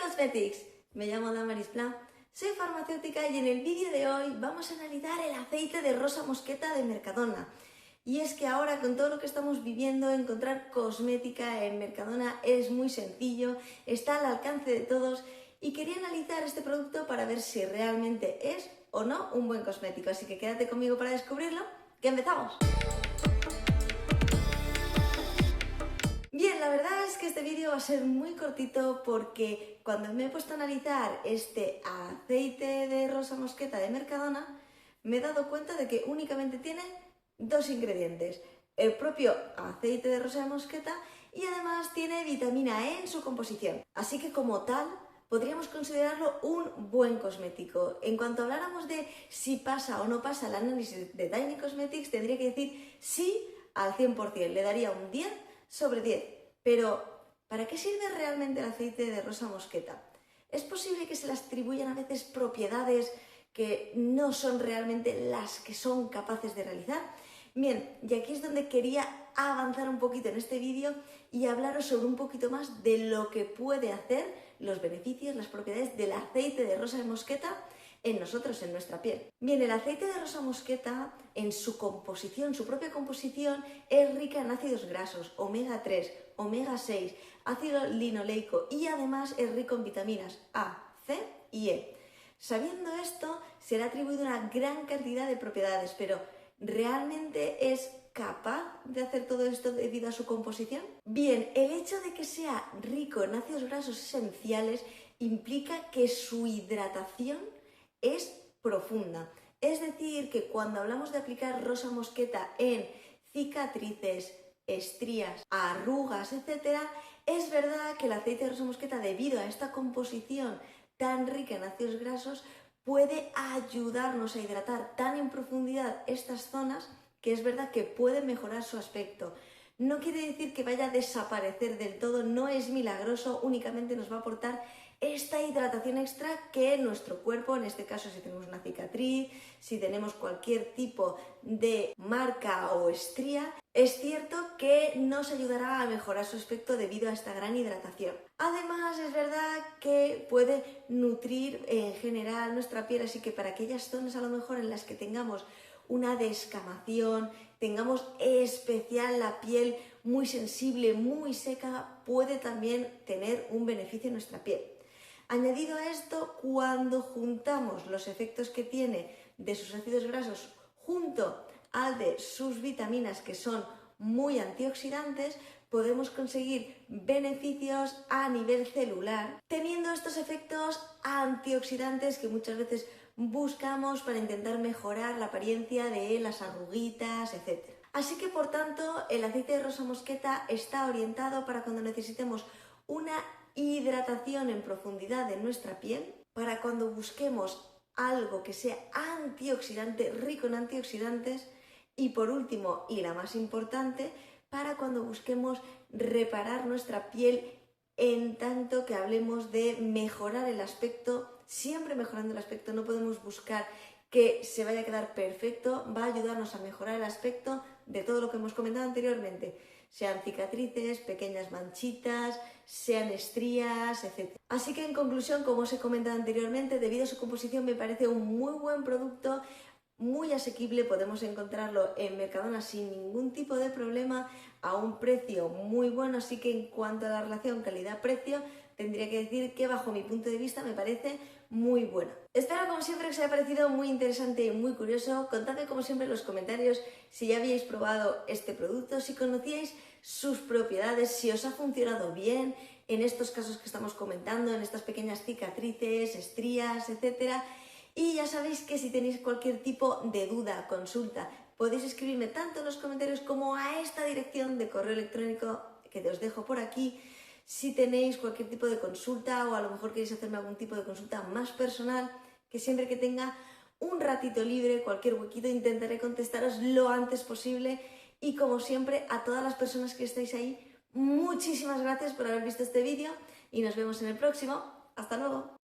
Cosmetics, me llamo Damaris Pla, soy farmacéutica y en el vídeo de hoy vamos a analizar el aceite de rosa mosqueta de Mercadona. Y es que ahora con todo lo que estamos viviendo, encontrar cosmética en Mercadona es muy sencillo, está al alcance de todos y quería analizar este producto para ver si realmente es o no un buen cosmético. Así que quédate conmigo para descubrirlo, que empezamos. Bien, la verdad es que este vídeo va a ser muy cortito porque cuando me he puesto a analizar este aceite de rosa mosqueta de Mercadona, me he dado cuenta de que únicamente tiene dos ingredientes: el propio aceite de rosa mosqueta y además tiene vitamina E en su composición. Así que como tal, podríamos considerarlo un buen cosmético. En cuanto habláramos de si pasa o no pasa el análisis de Tiny Cosmetics, tendría que decir sí al 100%, le daría un 10 sobre 10. Pero, ¿para qué sirve realmente el aceite de rosa mosqueta? ¿Es posible que se le atribuyan a veces propiedades que no son realmente las que son capaces de realizar? Bien, y aquí es donde quería avanzar un poquito en este vídeo y hablaros sobre un poquito más de lo que puede hacer, los beneficios, las propiedades del aceite de rosa mosqueta en nosotros, en nuestra piel. Bien, el aceite de rosa mosqueta en su composición, su propia composición, es rica en ácidos grasos, omega 3, omega 6, ácido linoleico y además es rico en vitaminas A, C y E. Sabiendo esto, se le ha atribuido una gran cantidad de propiedades, pero ¿realmente es capaz de hacer todo esto debido a su composición? Bien, el hecho de que sea rico en ácidos grasos esenciales implica que su hidratación es profunda. Es decir, que cuando hablamos de aplicar rosa mosqueta en cicatrices, estrías, arrugas, etc., es verdad que el aceite de rosa mosqueta, debido a esta composición tan rica en ácidos grasos, puede ayudarnos a hidratar tan en profundidad estas zonas que es verdad que puede mejorar su aspecto. No quiere decir que vaya a desaparecer del todo, no es milagroso, únicamente nos va a aportar esta hidratación extra que nuestro cuerpo, en este caso si tenemos una cicatriz, si tenemos cualquier tipo de marca o estría, es cierto que nos ayudará a mejorar su aspecto debido a esta gran hidratación. Además, es verdad que puede nutrir en general nuestra piel, así que para aquellas zonas a lo mejor en las que tengamos una descamación, tengamos especial la piel muy sensible, muy seca, puede también tener un beneficio en nuestra piel. Añadido a esto, cuando juntamos los efectos que tiene de sus ácidos grasos junto al de sus vitaminas, que son muy antioxidantes, podemos conseguir beneficios a nivel celular, teniendo estos efectos antioxidantes que muchas veces buscamos para intentar mejorar la apariencia de las arruguitas, etc. Así que, por tanto, el aceite de rosa mosqueta está orientado para cuando necesitemos una hidratación en profundidad de nuestra piel, para cuando busquemos algo que sea antioxidante, rico en antioxidantes, y por último, y la más importante, para cuando busquemos reparar nuestra piel en tanto que hablemos de mejorar el aspecto. Siempre mejorando el aspecto, no podemos buscar que se vaya a quedar perfecto, va a ayudarnos a mejorar el aspecto de todo lo que hemos comentado anteriormente, sean cicatrices, pequeñas manchitas, sean estrías, etc. Así que en conclusión, como os he comentado anteriormente, debido a su composición me parece un muy buen producto, muy asequible, podemos encontrarlo en Mercadona sin ningún tipo de problema, a un precio muy bueno, así que en cuanto a la relación calidad-precio, tendría que decir que bajo mi punto de vista me parece muy buena. Espero como siempre que os haya parecido muy interesante y muy curioso. Contadme como siempre en los comentarios si ya habíais probado este producto, si conocíais sus propiedades, si os ha funcionado bien en estos casos que estamos comentando, en estas pequeñas cicatrices, estrías, etc. Y ya sabéis que si tenéis cualquier tipo de duda, consulta, podéis escribirme tanto en los comentarios como a esta dirección de correo electrónico que os dejo por aquí. Si tenéis cualquier tipo de consulta o a lo mejor queréis hacerme algún tipo de consulta más personal, que siempre que tenga un ratito libre, cualquier huequito, intentaré contestaros lo antes posible. Y como siempre, a todas las personas que estáis ahí, muchísimas gracias por haber visto este vídeo y nos vemos en el próximo. ¡Hasta luego!